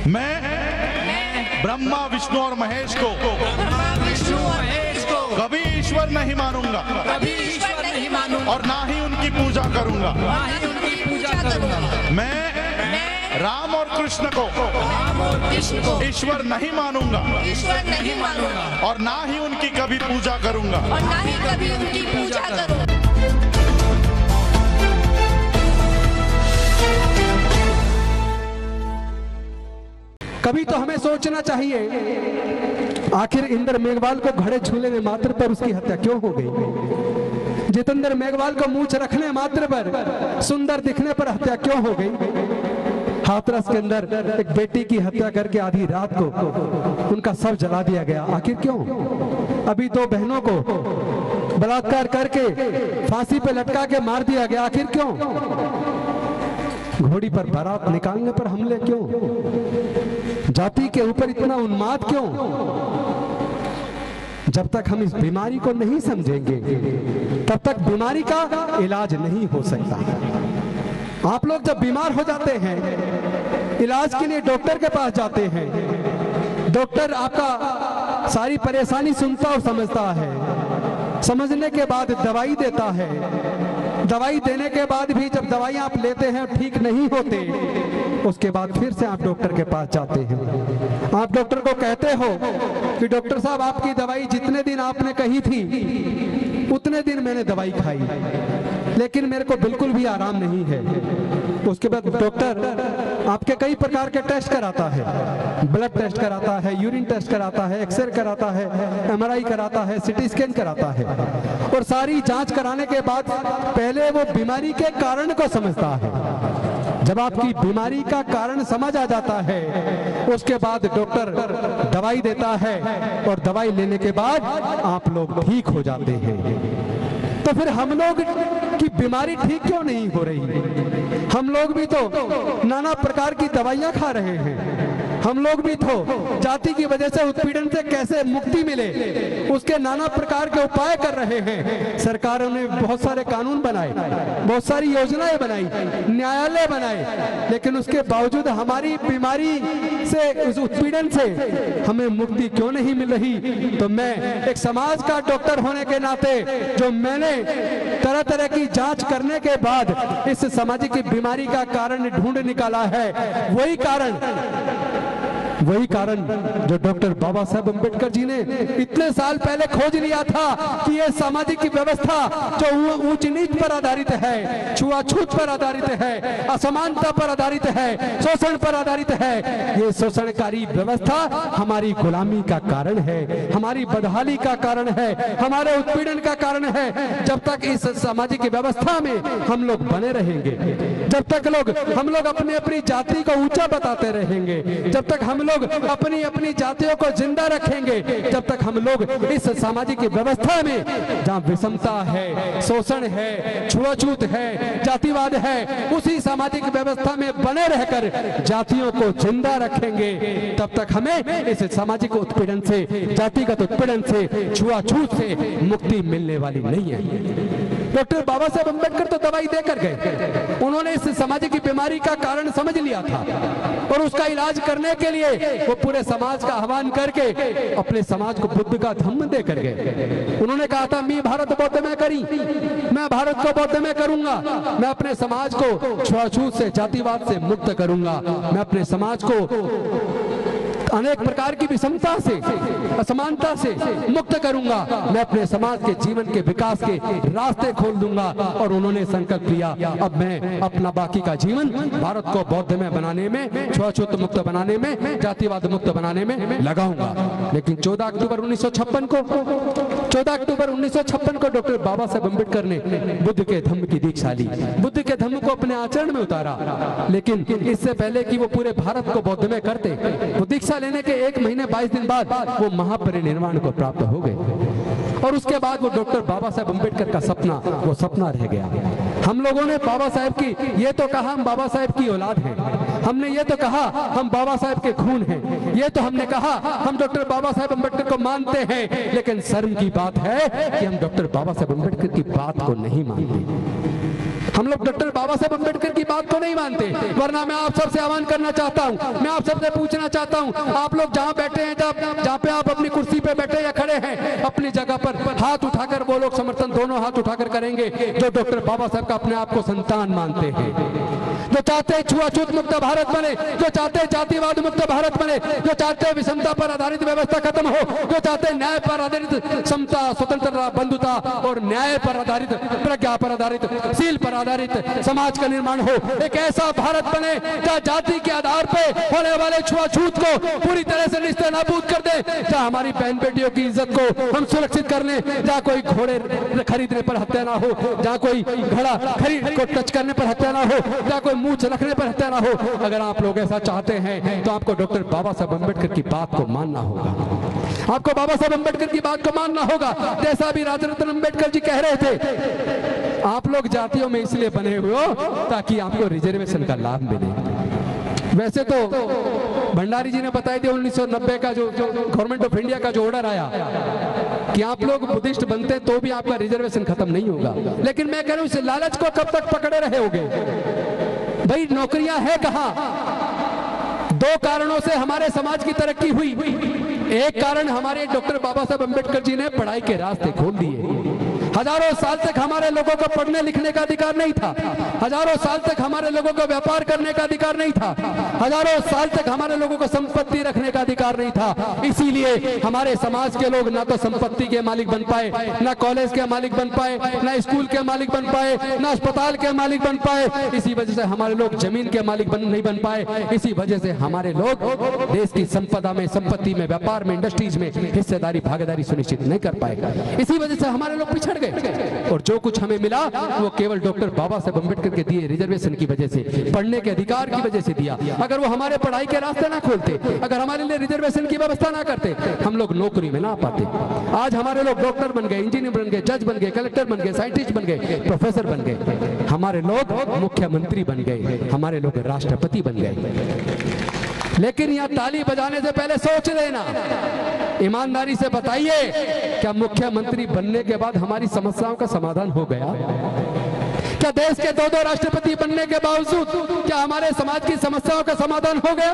मैं ब्रह्मा विष्णु और महेश को कभी ईश्वर नहीं मानूंगा और ना ही उनकी पूजा करूंगा। मैं राम और कृष्ण को ईश्वर नहीं मानूंगा और ना ही उनकी कभी पूजा करूंगा। कभी तो हमें सोचना चाहिए आखिर इंद्र मेघवाल को घड़े छूने में मात्र पर उसकी हत्या क्यों हो गई। जितेंद्र मेघवाल को मूंछ रखने मात्र पर, सुंदर दिखने पर हत्या क्यों हो गई। हाथरस के अंदर एक बेटी की हत्या करके आधी रात को उनका शव जला दिया गया, आखिर क्यों। अभी दो बहनों को बलात्कार करके फांसी पे लटका के मार दिया गया, आखिर क्यों। घोड़ी पर बारात निकालने पर हमले क्यों। जाति के ऊपर इतना उन्माद क्यों। जब तक हम इस बीमारी को नहीं समझेंगे तब तक बीमारी का इलाज नहीं हो सकता। आप लोग जब बीमार हो जाते हैं, इलाज के लिए डॉक्टर के पास जाते हैं, डॉक्टर आपका सारी परेशानी सुनता और समझता है, समझने के बाद दवाई देता है। दवाई देने के बाद भी जब दवाई आप लेते हैं ठीक नहीं होते, उसके बाद फिर से आप डॉक्टर के पास जाते हैं। आप डॉक्टर को कहते हो कि डॉक्टर साहब आपकी दवाई जितने दिन आपने कही थी उतने दिन मैंने दवाई खाई, लेकिन मेरे को बिल्कुल भी आराम नहीं है। उसके बाद डॉक्टर आपके कई प्रकार के टेस्ट कराता है, ब्लड टेस्ट कराता है, यूरिन टेस्ट कराता है, एक्सरे कराता है, एमआरआई कराता है, सीटी स्कैन कराता है, और सारी जांच कराने के बाद पहले वो बीमारी के कारण को समझता है। जब आपकी बीमारी का कारण समझ आ जाता है, उसके बाद डॉक्टर दवाई देता है और दवाई लेने के बाद आप लोग ठीक हो जाते हैं। तो फिर हम लोग की बीमारी ठीक क्यों नहीं हो रही। हम लोग भी तो नाना प्रकार की दवाइयां खा रहे हैं। हम लोग भी तो जाति की वजह से उत्पीड़न से कैसे मुक्ति मिले उसके नाना प्रकार के उपाय कर रहे हैं। सरकारों ने बहुत सारे कानून बनाए, बहुत सारी योजनाएं बनाई, न्यायालय बनाए, लेकिन उसके बावजूद हमारी बीमारी से, उस उत्पीड़न से हमें मुक्ति क्यों नहीं मिल रही। तो मैं एक समाज का डॉक्टर होने के नाते, जो मैंने तरह तरह की जांच करने के बाद इस सामाजिक बीमारी का कारण ढूंढ निकाला है, वही कारण जो डॉक्टर बाबा साहब अम्बेडकर जी ने इतने साल पहले खोज लिया था कि ये सामाजिक व्यवस्था जो ऊंच नीच पर आधारित है, छुआछूत पर आधारित है, असमानता पर आधारित है, शोषण पर आधारित है, ये शोषणकारी व्यवस्था हमारी गुलामी का कारण है, हमारी बदहाली का कारण है, हमारे उत्पीड़न का कारण है। जब तक इस सामाजिक व्यवस्था में हम लोग बने रहेंगे, जब तक हम लोग अपनी अपनी जाति को ऊंचा बताते रहेंगे, जब तक हम लोग अपनी अपनी जातियों को जिंदा रखेंगे, जब तक हम लोग इस सामाजिक व्यवस्था में जहां विषमता है, शोषण है, छुआछूत है, जातिवाद है, उसी सामाजिक व्यवस्था में बने रहकर जातियों को जिंदा रखेंगे, तब तक हमें इस सामाजिक उत्पीड़न से, जातिगत उत्पीड़न से, छुआछूत से मुक्ति मिलने वाली नहीं है। डॉक्टर बाबा साहब अम्बेडकर तो दवाई देकर गए, उन्होंने इस सामाजिक बीमारी का कारण समझ लिया था और उसका इलाज करने के लिए वो पूरे समाज का आह्वान करके अपने समाज को बुद्ध का धम्म देकर गए। उन्होंने कहा था मैं भारत बौद्ध में करी, मैं भारत को बौद्ध में करूंगा, मैं अपने समाज को छुआछूत से, जातिवाद से मुक्त करूंगा, मैं अपने समाज को अनेक प्रकार की विषमता से, असमानता से मुक्त करूंगा, मैं अपने समाज के जीवन के विकास के रास्ते खोल दूंगा। और उन्होंने संकल्प लिया अब मैं अपना बाकी का जीवन भारत को बौद्ध में बनाने में, छुआछूत मुक्त बनाने में, जातिवाद मुक्त बनाने में लगाऊंगा। लेकिन 14 अक्टूबर 1956 को डॉक्टर बाबा साहब अम्बेडकर ने बुद्ध के धम्म की दीक्षा ली, बुद्ध के धम्म को अपने आचरण में उतारा। लेकिन इससे पहले कि वो पूरे भारत को बौद्ध में करते, वो दीक्षा लेने के 1 महीने 22 दिन बाद वो महापरिनिर्वाण को प्राप्त हो गए। और उसके बाद वो डॉक्टर बाबा साहब अम्बेडकर का सपना, वो सपना रह गया। हम लोगों ने बाबा साहब की ये तो कहा हम बाबा साहब की औलाद हैं, हमने ये तो कहा हम बाबा साहब के खून हैं, ये तो हमने कहा हम डॉक्टर बाबा साहब अम्बेडकर को मानते हैं, लेकिन शर्म की बात है कि हम डॉक्टर बाबा साहब अम्बेडकर की बात को नहीं मानते। हम लोग डॉक्टर बाबा साहब अम्बेडकर की बात को नहीं मानते। वरना मैं आप सबसे आह्वान करना चाहता हूं, मैं आप सबसे पूछना चाहता हूं, आप लोग जहां बैठे हैं, जहां पे आप अपनी कुर्सी पे बैठे या खड़े हैं, अपनी जगह पर हाथ उठाकर वो लोग समर्थन दोनों हाथ उठाकर करेंगे जो डॉक्टर बाबा साहब का अपने आप को संतान मानते हैं, जो चाहते हैं छुआछूत मुक्त भारत बने, जो चाहते हैं जातिवाद मुक्त भारत बने, जो चाहते हैं विषमता पर आधारित व्यवस्था खत्म हो, जो चाहते हैं न्याय पर आधारित समता, स्वतंत्रता, बंधुता और न्याय पर आधारित, प्रज्ञा पर आधारित, शील पर आधारित समाज का निर्माण हो। एक ऐसा भारत बने जहाँ जाति के आधार पर होने वाले छुआछूत को पूरी तरह से निस्ते नाबूद कर दे, जहाँ हमारी बहन बेटियों की इज्जत को हम सुरक्षित कर लें, जहाँ कोई घोड़े खरीदने पर हत्या ना हो, जहाँ कोई घड़ा खरीद को टच करने पर हत्या ना हो, जहाँ कोई मूंछ रखने पर हत्या ना हो। अगर आप लोग ऐसा चाहते हैं तो आपको डॉक्टर बाबा साहब अम्बेडकर की बात को मानना होगा, आपको बाबा साहब अम्बेडकर की बात को मानना होगा। जैसा अभी राजरत्न अम्बेडकर जी कह रहे थे, आप लोग जातियों में इसलिए बने हुए हो ताकि आपको रिजर्वेशन का लाभ मिले। वैसे तो भंडारी जी ने बताया था 1990 का जो गवर्नमेंट ऑफ इंडिया का जो ऑर्डर आया कि आप लोग बुद्धिस्ट बनते हैं तो भी आपका रिजर्वेशन खत्म नहीं होगा, लेकिन मैं कह रहा हूं इस लालच को कब तक पकड़े रहे होगे? भाई नौकरियां है कहां? दो कारणों से हमारे समाज की तरक्की हुई। एक कारण हमारे डॉक्टर बाबा साहब अम्बेडकर जी ने पढ़ाई के रास्ते खोल दिए। हजारों साल तक हमारे लोगों को पढ़ने लिखने का अधिकार नहीं था, हजारों साल तक हमारे लोगों को व्यापार करने का अधिकार नहीं था, हजारों साल तक हमारे लोगों को संपत्ति रखने का अधिकार नहीं था। इसीलिए हमारे समाज के लोग ना तो संपत्ति के मालिक बन पाए, ना कॉलेज के मालिक बन पाए, ना स्कूल के मालिक बन पाए, ना अस्पताल के मालिक बन पाए। इसी वजह से हमारे लोग जमीन के मालिक नहीं बन पाए। इसी वजह से हमारे लोग देश की संपदा में, संपत्ति में, व्यापार में, इंडस्ट्रीज में हिस्सेदारी, भागीदारी सुनिश्चित नहीं कर पाए। इसी वजह से हमारे लोग पिछड़ गए और जो कुछ हमें मिला वो केवल डॉक्टर बाबा साहब अम्बेडकर के दिए रिजर्वेशन की वजह से, पढ़ने के अधिकार की वजह से दिया। अगर वो हमारे पढ़ाई के रास्ते ना खोलते, अगर हमारे लिए रिजर्वेशन की व्यवस्था ना करते, हम लोग नौकरी में ना पाते। आज हमारे लोग डॉक्टर बन गए, इंजीनियर बन गए, जज बन गए, कलेक्टर बन गए, साइंटिस्ट बन गए, प्रोफेसर बन गए, हमारे लोग मुख्यमंत्री बन गए, हमारे लोग राष्ट्रपति बन गए। लेकिन यहाँ ताली बजाने से पहले सोच लेना, ईमानदारी से बताइए, क्या मुख्यमंत्री बनने के बाद हमारी समस्याओं का समाधान हो गया? क्या देश के दो राष्ट्रपति बनने के बावजूद क्या हमारे समाज की समस्याओं का समाधान हो गया?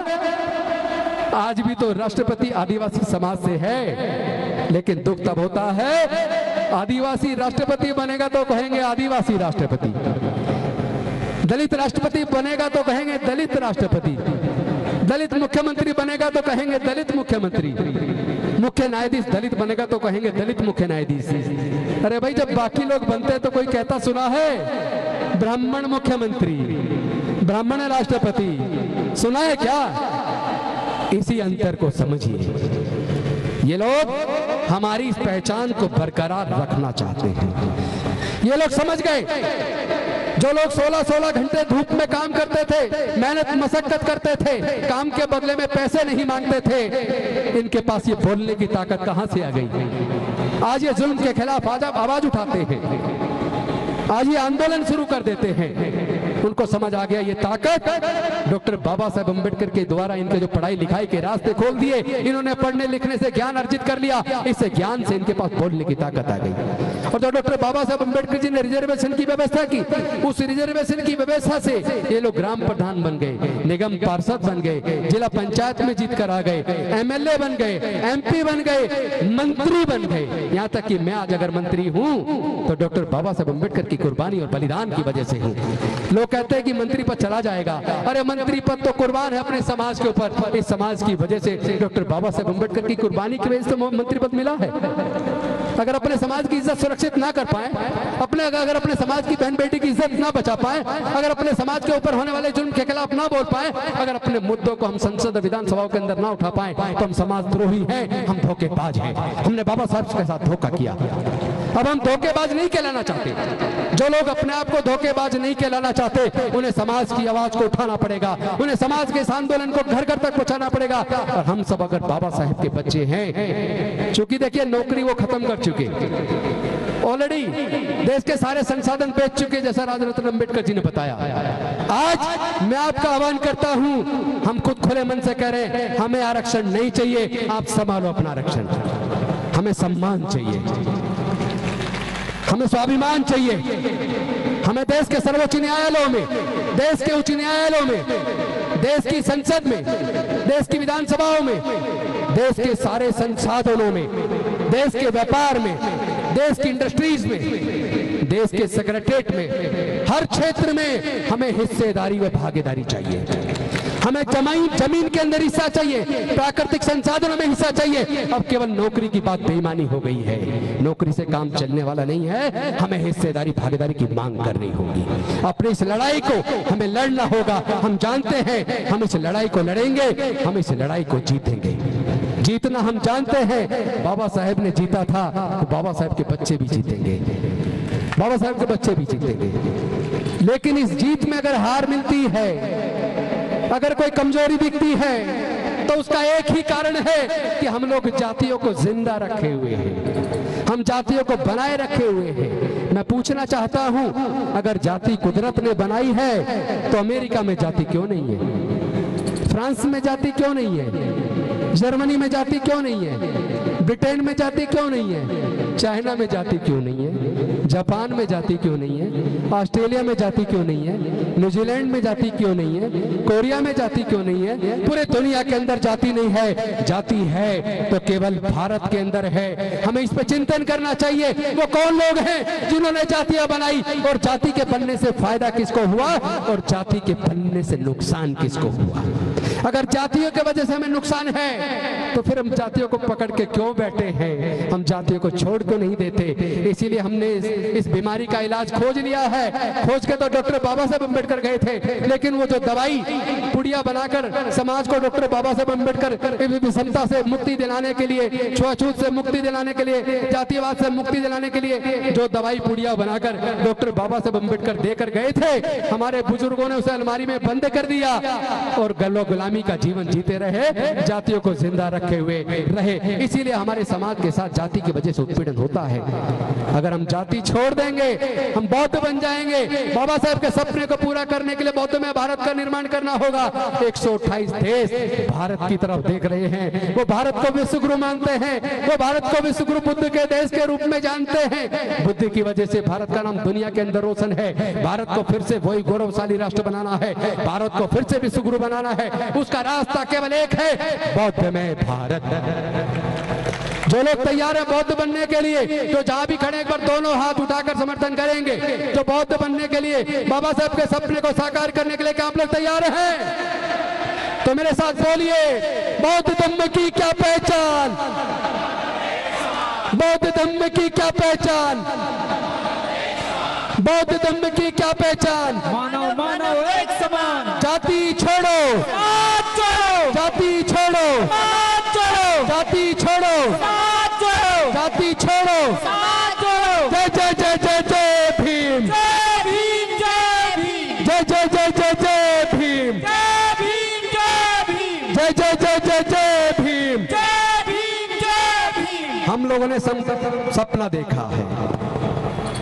आज भी तो राष्ट्रपति आदिवासी समाज से है, लेकिन दुख तब होता है आदिवासी राष्ट्रपति बनेगा तो कहेंगे आदिवासी राष्ट्रपति, दलित राष्ट्रपति बनेगा तो कहेंगे दलित राष्ट्रपति, दलित मुख्यमंत्री बनेगा तो कहेंगे दलित मुख्यमंत्री, मुख्य न्यायाधीश दलित बनेगा तो कहेंगे दलित मुख्य न्यायाधीश। अरे भाई जब बाकी लोग बनते हैं तो कोई कहता सुना है ब्राह्मण मुख्यमंत्री, ब्राह्मण राष्ट्रपति, सुना है क्या? इसी अंतर को समझिए। ये लोग हमारी इस पहचान को बरकरार रखना चाहते हैं। ये लोग समझ गए, जो लोग 16-16 घंटे धूप में काम करते थे, मेहनत मशक्कत करते थे, काम के बदले में पैसे नहीं मांगते थे, इनके पास ये बोलने की ताकत कहां से आ गई? आज ये जुल्म के खिलाफ आवाज उठाते हैं, आज ये आंदोलन शुरू कर देते हैं। उनको समझ आ गया ये ताकत डॉक्टर बाबा साहब अम्बेडकर के द्वारा इनके जो पढ़ाई लिखाई के रास्ते खोल दिए, इन्होंने पढ़ने लिखने से ज्ञान अर्जित कर लिया, इससे ज्ञान से इनके पास बोलने की ताकत आ गई। और जो डॉक्टर बाबा साहब अम्बेडकर जी ने रिजर्वेशन की व्यवस्था की, उस रिजर्वेशन की व्यवस्था से ये लोग ग्राम प्रधान बन गए, निगम पार्षद बन गए, जिला पंचायत में जीत कर आ गए, एमएलए बन गए, एमपी बन गए, मंत्री बन गए। यहाँ तक कि मैं आज अगर मंत्री हूँ तो डॉक्टर बाबा साहब अम्बेडकर की कुर्बानी और बलिदान की वजह से हूँ। लोग कहते हैं कि मंत्री पद चला जाएगा, अरे मंत्री पद तो कुर्बान है अपने समाज के ऊपर, इस समाज की वजह से डॉक्टर बाबा साहब अम्बेडकर की कुर्बानी की वजह से मंत्री पद मिला है। अगर अपने समाज की इज्जत सुरक्षित ना कर पाए, अगर अपने समाज की बहन बेटी की इज्जत ना बचा पाए, अगर अपने समाज के ऊपर होने वाले जुल्म के खिलाफ ना बोल पाए, अगर अपने मुद्दों को हम संसद विधानसभाओं के अंदर ना उठा पाए, तो हम समाजद्रोही हैं, हम धोखेबाज हैं, हमने बाबा साहब के साथ धोखा किया। अब हम धोखेबाज नहीं कहलाना चाहते। जो लोग अपने आप को धोखेबाज नहीं कहलाना चाहते, उन्हें समाज की आवाज को उठाना पड़ेगा, उन्हें समाज के इस आंदोलन को घर घर तक पहुंचाना पड़ेगा। और हम सब अगर बाबा साहब के बच्चे हैं, चूंकि देखिए नौकरी वो खत्म कर चुके, ऑलरेडी देश के सारे संसाधन बेच चुके, जैसा राजरत्न अम्बेडकर जी ने बताया। आज मैं आपका आह्वान करता हूं, हम खुद खुले मन से कह रहे हैं हमें आरक्षण नहीं चाहिए, आप संभालो अपना आरक्षण, हमें सम्मान चाहिए, हमें स्वाभिमान चाहिए। हमें देश के सर्वोच्च न्यायालयों में, देश के उच्च न्यायालयों में, देश की संसद में, देश की विधानसभाओं में, देश के सारे संसाधनों में, देश के व्यापार में, देश की इंडस्ट्रीज में, देश के सेक्रेटरीट में, हर क्षेत्र में हमें हिस्सेदारी व भागीदारी चाहिए। हमें जमीन के अंदर हिस्सा चाहिए, प्राकृतिक संसाधनों में हिस्सा चाहिए। अब केवल नौकरी की बात बेईमानी हो गई है, नौकरी से काम चलने वाला नहीं है। हमें हिस्सेदारी भागीदारी की मांग करनी होगी। अपनी इस लड़ाई को हमें लड़ना होगा। हम जानते हैं हम इस लड़ाई को लड़ेंगे, हम इस लड़ाई को जीतेंगे। जीतना हम जानते हैं, बाबा साहेब ने जीता था तो बाबा साहेब के बच्चे भी जीतेंगे, बाबा साहेब के बच्चे भी जीतेंगे। लेकिन इस जीत में अगर हार मिलती है, अगर कोई कमजोरी दिखती है, तो उसका एक ही कारण है कि हम लोग जातियों को जिंदा रखे हुए हैं, हम जातियों को बनाए रखे हुए हैं। मैं पूछना चाहता हूं, अगर जाति कुदरत ने बनाई है तो अमेरिका में जाति क्यों नहीं है? फ्रांस में जाति क्यों नहीं है? जर्मनी में जाति क्यों नहीं है? ब्रिटेन में जाति क्यों नहीं है? चाइना में जाति क्यों नहीं है? जापान में जाति क्यों नहीं है? ऑस्ट्रेलिया में जाति क्यों नहीं है? न्यूजीलैंड में जाति क्यों नहीं है? कोरिया में जाति क्यों नहीं है? पूरे दुनिया के अंदर जाति नहीं है। जाति है तो केवल भारत के अंदर है। हमें इस पर चिंतन करना चाहिए। वो कौन लोग हैं जिन्होंने जातियां बनाई, और जाति के बनने से फायदा किसको हुआ और जाति के बनने से नुकसान किसको हुआ? अगर जातियों की वजह से हमें नुकसान है तो फिर हम जातियों को पकड़ के क्यों बैठे हैं? हम जातियों को छोड़ क्यों नहीं देते? इसीलिए हमने इस बीमारी का इलाज खोज लिया है। खोज के तो डॉक्टर बाबा साहेब अम्बेडकर गए थे, लेकिन वो जो दवाई पुड़िया बनाकर समाज को डॉक्टर बाबा साहेब अम्बेडकर विषमता से मुक्ति दिलाने के लिए, छुआछूत से मुक्ति दिलाने के लिए, जातिवाद से मुक्ति दिलाने के लिए जो दवाई पुड़िया बनाकर डॉक्टर बाबा साहेब अम्बेडकर देकर गए थे, हमारे बुजुर्गों ने उसे अलमारी में बंद कर दिया और गलो गुलामी का जीवन जीते रहे, जातियों को जिंदा रखे हुए रहे। इसीलिए हमारे समाज के साथ जाति की वजह से उत्पीड़न होता है। अगर हम जाति छोड़ देंगे, हम बौद्ध बन जाएंगे। बाबा साहेब के सपने को पूरा करने के लिए बौद्ध में भारत का निर्माण करना होगा। 128 देश भारत की तरफ देख रहे हैं। वो भारत को विश्व गुरु मानते हैं, वो भारत को विश्व गुरु बुद्ध के देश के रूप में जानते हैं। बुद्ध की वजह से भारत का नाम दुनिया के अंदर रोशन है। भारत को फिर से वही गौरवशाली राष्ट्र बनाना है, भारत को फिर से विश्व गुरु बनाना है। उसका रास्ता केवल एक है, बौद्ध में भारत। जो लोग तैयार हैं बौद्ध बनने के लिए, जो जहां भी खड़े एक बार दोनों हाथ उठाकर समर्थन करेंगे। जो बौद्ध बनने के लिए, बाबा साहब के सपने को साकार करने के लिए, क्या आप लोग तैयार हैं? तो मेरे साथ बोलिए, बौद्ध धम्म की क्या पहचान, बौद्ध धम्म की क्या पहचान, बौद्ध धम्म की क्या पहचान। मानव मानव एक समान, जाति छोड़ो, जाति छोड़ो, जाति छोड़ो, जाति छोड़ो, जय जय जय जय जय भीम, जय भीम, जय भीम, जय जय जय जय जय भीम, जय भीम, जय भीम, जय जय जय जय जय भीम, जय भीम, जय भीम। हम लोगों ने सपना देखा है,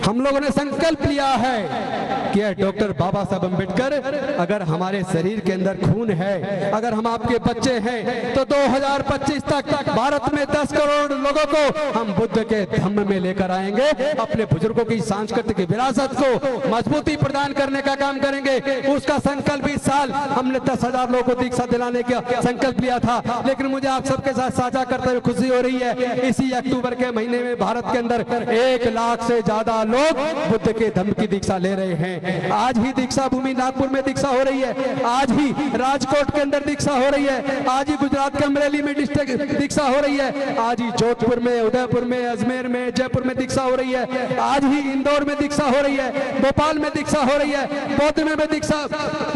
हम लोगों ने संकल्प लिया है कि डॉक्टर बाबा साहब अम्बेडकर, अगर हमारे शरीर के अंदर खून है, अगर हम आपके बच्चे हैं, तो 2025 तक भारत में 10 करोड़ लोगों को हम बुद्ध के धम्म में लेकर आएंगे। अपने बुजुर्गों की सांस्कृतिक विरासत को मजबूती प्रदान करने का काम करेंगे। उसका संकल्प इस साल हमने 10,000 लोगों को दीक्षा दिलाने का संकल्प लिया था। लेकिन मुझे आप सबके साथ साझा करते हुए खुशी हो रही है, इसी अक्टूबर के महीने में भारत के अंदर 1 लाख से ज्यादा लोग बुद्ध के धम्म की दीक्षा ले रहे हैं। आज ही दीक्षा भूमि नागपुर में दीक्षा हो रही है, आज ही राजकोट के अंदर दीक्षा हो रही है, आज ही गुजरात के अमरेली में दीक्षा हो रही है, आज ही जोधपुर में, उदयपुर में, अजमेर में, जयपुर में दीक्षा हो रही है, आज ही इंदौर में दीक्षा हो रही है, भोपाल में दीक्षा हो रही है, बौद्ध में दीक्षा,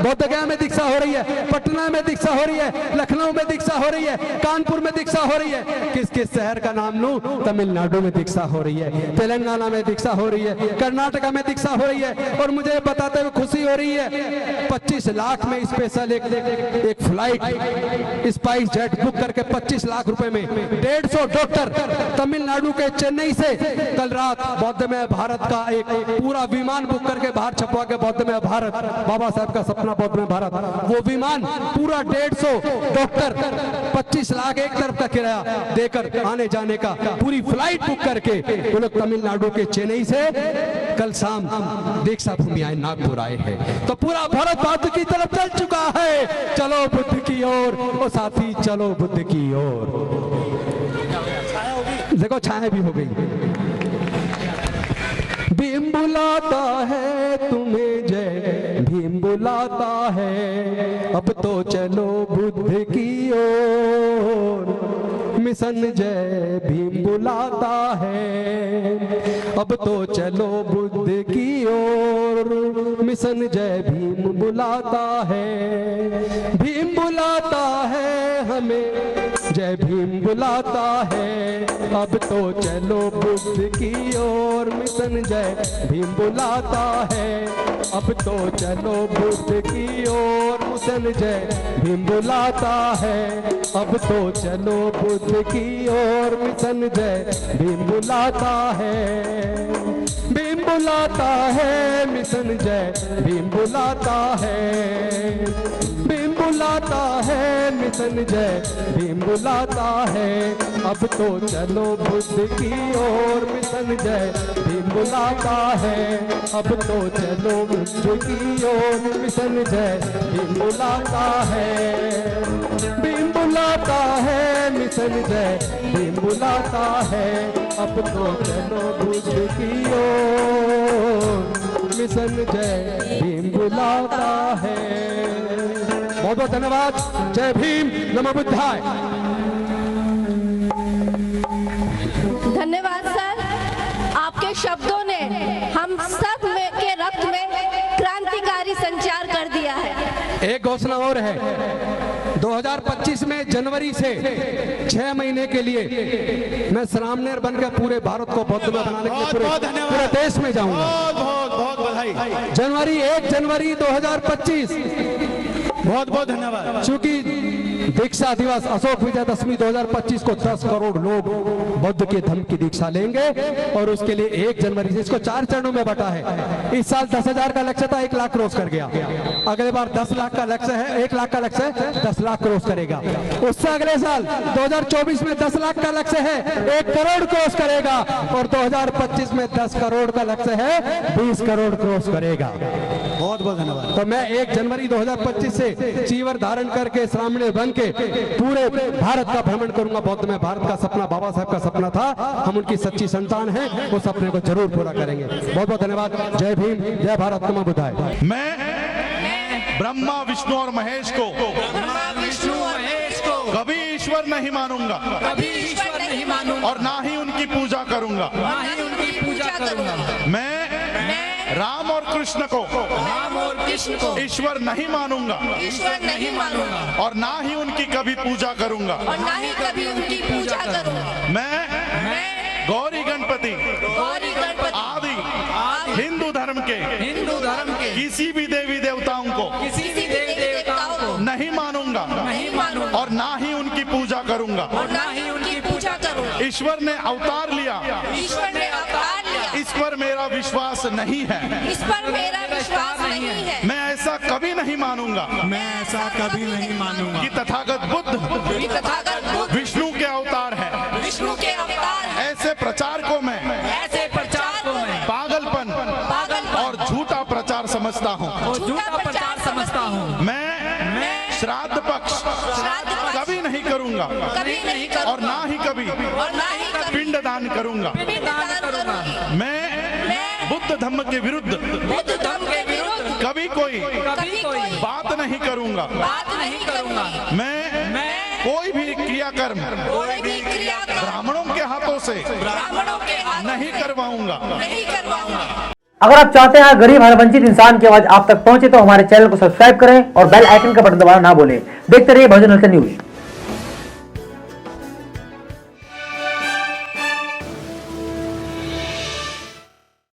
बोधगया में दीक्षा हो रही है, पटना में दीक्षा हो रही है, लखनऊ में दीक्षा हो रही है, कानपुर में दीक्षा हो रही है। किस किस शहर का नाम लूं? तमिलनाडु में दीक्षा हो रही है, तेलंगाना में दीक्षा हो रही है, कर्नाटका में दीक्षा हो रही है। और मुझे बताते हुए खुशी हो रही है, 25 लाख में स्पेशल एक फ्लाइट स्पाइस जेट बुक करके 25 लाख रुपए में 150 डॉक्टर तमिलनाडु के चेन्नई से कल रात बौद्ध में भारत का एक पूरा विमान बुक करके बाहर छपवा के बौद्ध में भारत, बाबा साहब का सपना बौद्ध में भारत, वो विमान पूरा 150 डॉक्टर 25 लाख एक तरफ का किराया देकर आने जाने का पूरी फ्लाइट बुक करके वो लोग तमिलनाडु के चेन्नई से कल शाम दीक्षा भूमि आए, नागपुर आए हैं। तो पूरा भारत बुद्ध की तरफ चल चुका है। चलो बुद्ध की ओर, ओ साथी चलो बुद्ध की ओर। देखो छाया भी हो गई। भीम बुलाता है तुम्हें, जय भीम बुलाता है, अब तो चलो बुद्ध की ओर। मिशन जय भीम बुलाता है, अब तो चलो बुद्ध की ओर। मिशन जय भीम बुलाता है, भीम बुलाता है हमें, जय भीम बुलाता है, अब तो चलो बुद्ध की ओर। मिशन जय भीम बुलाता है, अब तो चलो बुद्ध की ओर। मिशन जय भीम बुलाता है, अब तो चलो बुद्ध की ओर। मिशन जय भीम बुलाता है, भीम बुलाता है। मिशन जय भीम बुलाता है, भीम बुलाता है। मिशन जय भीम बुलाता है, अब तो चलो बुद्ध की ओर। मिशन जय भीम बुलाता है, अब तो चलो बुद्ध की ओर। मिशन जय भीम बुलाता है, भीम बुलाता है। मिशन जय भीम बुलाता है, अब तो चलो बुद्ध की ओर। मिशन जय भीम बुलाता है। बहुत बहुत धन्यवाद। जय भीम, नमो बुद्धाय। धन्यवाद सर, आपके शब्दों ने हम सब के रक्त में क्रांतिकारी संचार कर दिया है। एक घोषणा और है, 2025 में जनवरी से 6 महीने के लिए मैं श्रामनेर बनकर पूरे भारत को बौद्ध में बनाने के लिए पूरे देश में जाऊंगा। बहुत बहुत बधाई। जनवरी 1 जनवरी 2025। बहुत बहुत धन्यवाद। चूंकि दीक्षा दिवस अशोक विजयदशमी 2025 को 10 करोड़ लोग बुद्ध के धम्म की दीक्षा लेंगे और उसके लिए 1 जनवरी से इसको 4 चरणों में बटा है। इस साल 10,000 का लक्ष्य था, 1 लाख क्रॉस कर गया। अगले बार 10 लाख का लक्ष्य है, 1 लाख का लक्ष्य है, 10 लाख क्रॉस करेगा। उससे अगले साल 2024 में 10 लाख का लक्ष्य है, 1 करोड़ क्रॉस करेगा। और 2025 में 10 करोड़ का लक्ष्य है, 20 करोड़ क्रॉस करेगा। बहुत बहुत धन्यवाद। तो मैं 1 जनवरी 2025 से चीवर धारण करके श्रामणेर बन के पूरे भारत का भ्रमण करूंगा। बौद्ध में भारत का सपना बाबा साहब का सपना था, हम उनकी सच्ची संतान हैं, वो सपने को जरूर पूरा करेंगे। बहुत बहुत धन्यवाद। जय भीम, जय भारत, नमो बुद्धाय। मैं ब्रह्मा विष्णु और महेश को कभी ईश्वर नहीं मानूंगा, कभी ईश्वर नहीं मानूंगा और ना ही उनकी पूजा करूंगा। ना ही उनकी पूजा करूंगा। मैं राम और कृष्ण को राम और कृष्ण को ईश्वर नहीं मानूंगा, ईश्वर नहीं मानूंगा और ना ही उनकी कभी पूजा करूंगा। और ना ही कभी उनकी पूजा करूंगा। मैं गौरी गणपति आदि हिंदू धर्म के किसी भी देवी देवताओं को किसी भी देवी देवताओं को नहीं मानूंगा नहीं मानूंगा और ना ही उनकी पूजा करूंगा। और ना ही उनकी पूजा करूंगा। ईश्वर ने अवतार लिया, ईश्वर ने अवतार लिया, इस पर मेरा विश्वास नहीं है। इस पर मेरा विश्वास नहीं है। मैं ऐसा कभी नहीं मानूंगा मैं ऐसा कभी नहीं मानूंगा कि तथागत बुद्ध विष्णु के अवतार है। विष्णु के अवतार है। ऐसे प्रचार को मैं ऐसे प्रचार को मैं पागलपन और झूठा प्रचार समझता हूँ। और झूठा प्रचार समझता हूँ। मैं श्राद्ध पक्ष कभी नहीं करूंगा कभी नहीं करूंगा और ना ही कभी और ना ही कभी पिंडदान करूंगा। दान करूंगा। मैं बुद्ध धम्म के विरुद्ध बुद्ध धर्म के विरुद्ध कभी कोई कभी कोई बात नहीं करूंगा। बात नहीं करूंगा। मैं कोई भी क्रियाकर्म कोई भी क्रियाक्रम ब्राह्मणों के हाथों से ब्राह्मणों के हाथ नहीं करवाऊंगा। नहीं करवाऊंगा। अगर आप चाहते हैं गरीब हर वंचित इंसान की आवाज आप तक पहुंचे तो हमारे चैनल को सब्सक्राइब करें और बेल आइकन का बटन दबाना ना भूलें। देखते रहिए बहुजन न्यूज।